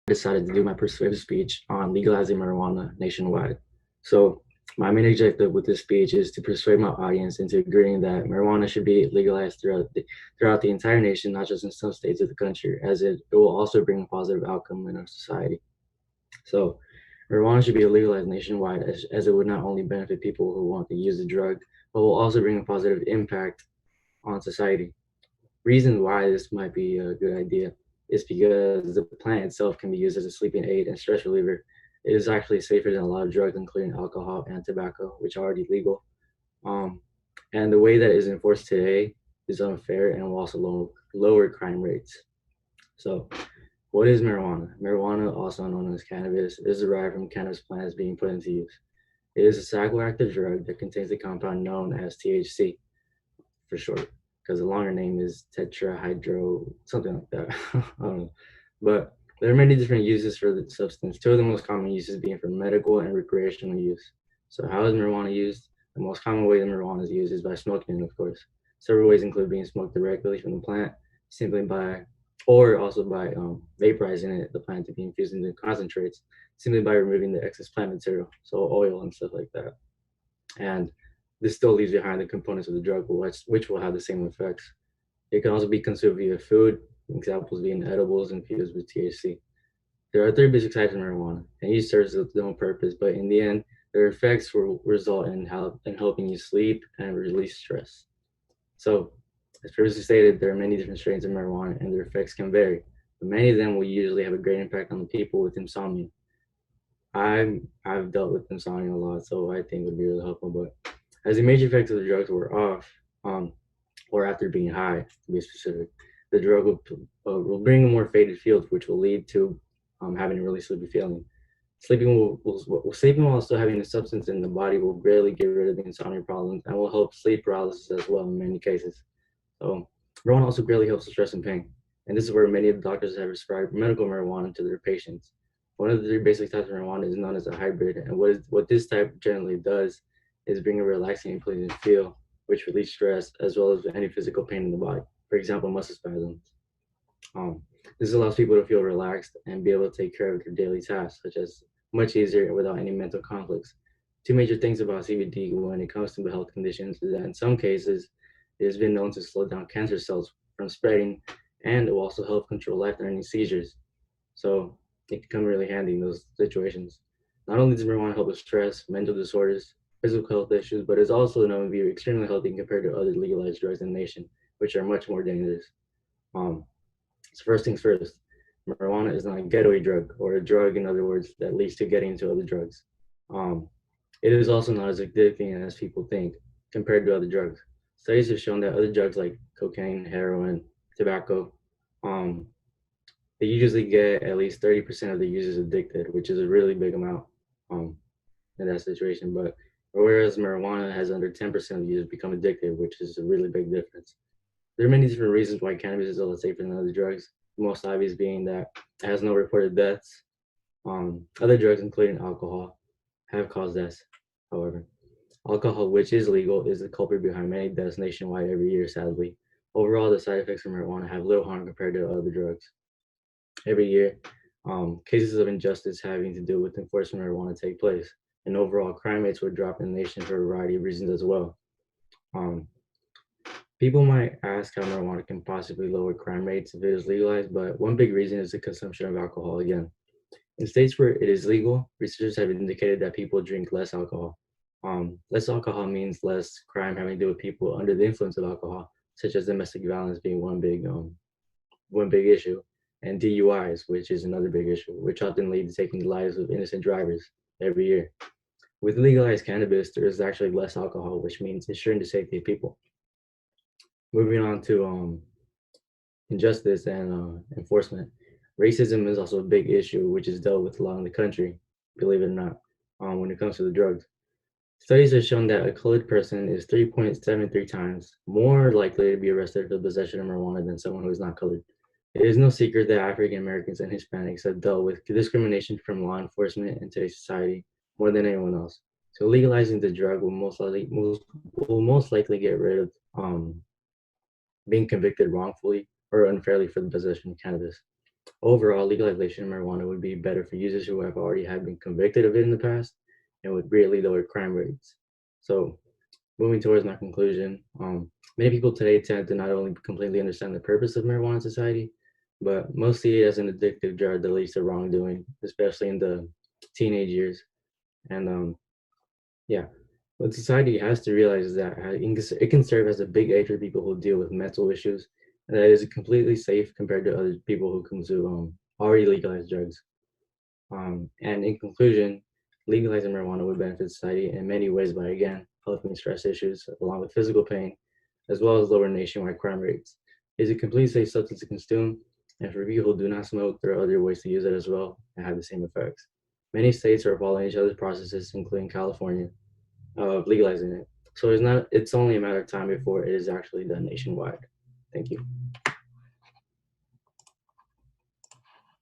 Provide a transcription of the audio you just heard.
decided to do my persuasive speech on legalizing marijuana nationwide. So, my main objective with this speech is to persuade my audience into agreeing that marijuana should be legalized throughout the entire nation, not just in some states of the country, as it will also bring a positive outcome in our society. So, marijuana should be legalized nationwide, as it would not only benefit people who want to use the drug, but will also bring a positive impact on society. Reason why this might be a good idea is because the plant itself can be used as a sleeping aid and stress reliever. It is actually safer than a lot of drugs, including alcohol and tobacco, which are already legal. Um, and the way that it is enforced today is unfair and will also lower crime rates. So, what is marijuana? Marijuana, also known as cannabis, is derived from cannabis plants being put into use. It is a psychoactive drug that contains a compound known as THC for short, because the longer name is tetrahydro, something like that. I don't know. But there are many different uses for the substance. Two of the most common uses being for medical and recreational use. So, how is marijuana used? The most common way that marijuana is used is by smoking it, of course. Several ways include being smoked directly from the plant, simply by, or also by vaporizing it, the plant to be infused into concentrates, simply by removing the excess plant material, so oil and stuff like that. And this still leaves behind the components of the drug, which will have the same effects. It can also be consumed via food, examples being edibles infused with THC. There are three basic types of marijuana, and each serves its own purpose, but in the end, their effects will result in helping you sleep and release stress. So, as previously stated, there are many different strains of marijuana, and their effects can vary, but many of them will usually have a great impact on the people with insomnia. I've dealt with insomnia a lot, so I think it would be really helpful. But as the major effects of the drugs were off, um, or after being high, to be specific, the drug will bring a more faded feel, which will lead to having a really sleepy feeling. Sleeping while still having the substance in the body will greatly get rid of the insomnia problems and will help sleep paralysis as well in many cases. So, marijuana also greatly helps with stress and pain, and this is where many of the doctors have prescribed medical marijuana to their patients. One of the three basic types of marijuana is known as a hybrid, and what this type generally does is bring a relaxing and pleasing feel, which relieves stress as well as any physical pain in the body. For example, muscle spasms. Um, this allows people to feel relaxed and be able to take care of their daily tasks, such as much easier without any mental conflicts. Two major things about CBD when it comes to health conditions is that in some cases, it has been known to slow down cancer cells from spreading, and it will also help control life-threatening seizures. So it can come really handy in those situations. Not only does marijuana help with stress, mental disorders, physical health issues, but it's also known to be extremely healthy compared to other legalized drugs in the nation, which are much more dangerous. Um, so first things first, marijuana is not a getaway drug, or a drug, in other words, that leads to getting into other drugs. Um, it is also not as addicting as people think compared to other drugs. Studies have shown that other drugs like cocaine, heroin, tobacco, um, they usually get at least 30% of the users addicted, which is a really big amount um, in that situation. But whereas marijuana has under 10% of the users become addicted, which is a really big difference. There are many different reasons why cannabis is a lot safer than other drugs. The most obvious being that it has no reported deaths. Other drugs, including alcohol, have caused deaths. However, alcohol, which is legal, is the culprit behind many deaths nationwide every year, sadly. Overall, the side effects of marijuana have little harm compared to other drugs. Every year, cases of injustice having to do with enforcement of marijuana take place, and overall crime rates would drop in the nation for a variety of reasons as well. Um, People might ask how marijuana can possibly lower crime rates if it is legalized, but one big reason is the consumption of alcohol again. In states where it is legal, researchers have indicated that people drink less alcohol. Less alcohol means less crime having to do with people under the influence of alcohol, such as domestic violence being one big issue, and DUIs, which is another big issue, which often lead to taking the lives of innocent drivers every year. With legalized cannabis, there is actually less alcohol, which means ensuring the safety of people. Moving on to injustice and enforcement. Racism is also a big issue, which is dealt with a lot in the country, believe it or not, when it comes to the drugs. Studies have shown that a colored person is 3.73 times more likely to be arrested for possession of marijuana than someone who is not colored. It is no secret that African Americans and Hispanics have dealt with discrimination from law enforcement in today's society more than anyone else. So legalizing the drug will most likely get rid of being convicted wrongfully or unfairly for the possession of cannabis. overall, legalization of marijuana would be better for users who have already had been convicted of it in the past and would greatly lower crime rates. So, moving towards my conclusion, many people today tend to not only completely understand the purpose of marijuana in society, but most see it as an addictive drug that leads to wrongdoing, especially in the teenage years. And yeah, what society has to realize is that it can serve as a big aid for people who deal with mental issues, and that it is completely safe compared to other people who consume already legalized drugs. And in conclusion, legalizing marijuana would benefit society in many ways by, again, helping stress issues along with physical pain, as well as lower nationwide crime rates. It is a completely safe substance to consume, and for people who do not smoke, there are other ways to use it as well and have the same effects. Many states are following each other's processes, including California, of legalizing it. So it's only a matter of time before it is actually done nationwide. Thank you.